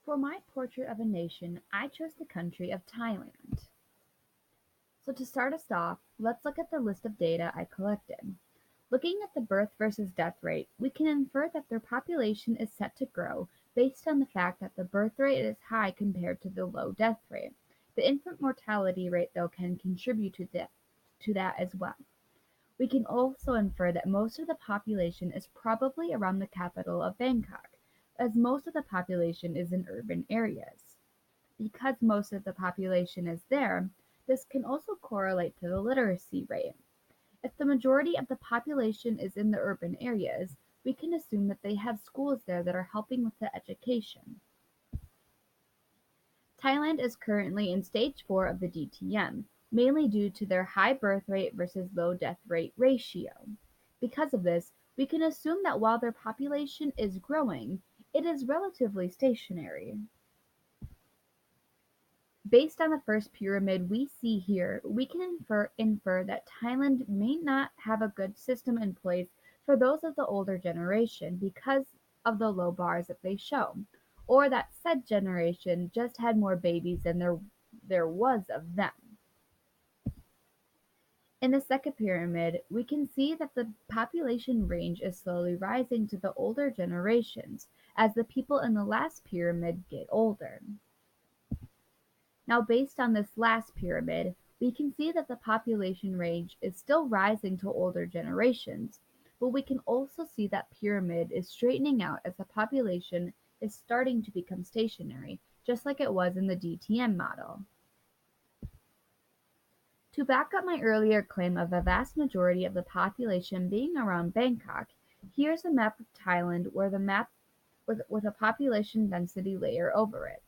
For my portrait of a nation, I chose the country of Thailand. So to start us off, let's look at the list of data I collected. Looking at the birth versus death rate, we can infer that their population is set to grow based on the fact that the birth rate is high compared to the low death rate. The infant mortality rate, though, can contribute to that as well. We can also infer that most of the population is probably around the capital of Bangkok, as most of the population is in urban areas. Because most of the population is there, this can also correlate to the literacy rate. If the majority of the population is in the urban areas, we can assume that they have schools there that are helping with the education. Thailand is currently in stage 4 of the DTM, mainly due to their high birth rate versus low death rate ratio. Because of this, we can assume that while their population is growing, it is relatively stationary. Based on the first pyramid we see here, we can infer that Thailand may not have a good system in place for those of the older generation because of the low bars that they show, or that said generation just had more babies than there was of them. In the second pyramid, we can see that the population range is slowly rising to the older generations as the people in the last pyramid get older. Now based on this last pyramid, we can see that the population range is still rising to older generations, but we can also see that pyramid is straightening out as the population is starting to become stationary, just like it was in the DTM model. To back up my earlier claim of a vast majority of the population being around Bangkok, here's a map of Thailand where the map with a population density layer over it.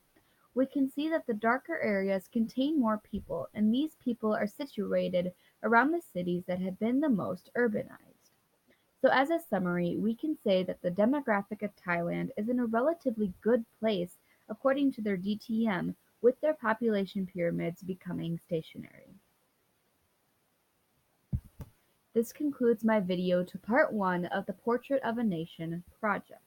We can see that the darker areas contain more people, and these people are situated around the cities that have been the most urbanized. So as a summary, we can say that the demographic of Thailand is in a relatively good place according to their DTM, with their population pyramids becoming stationary. This concludes my video to part 1 of the Portrait of a Nation project.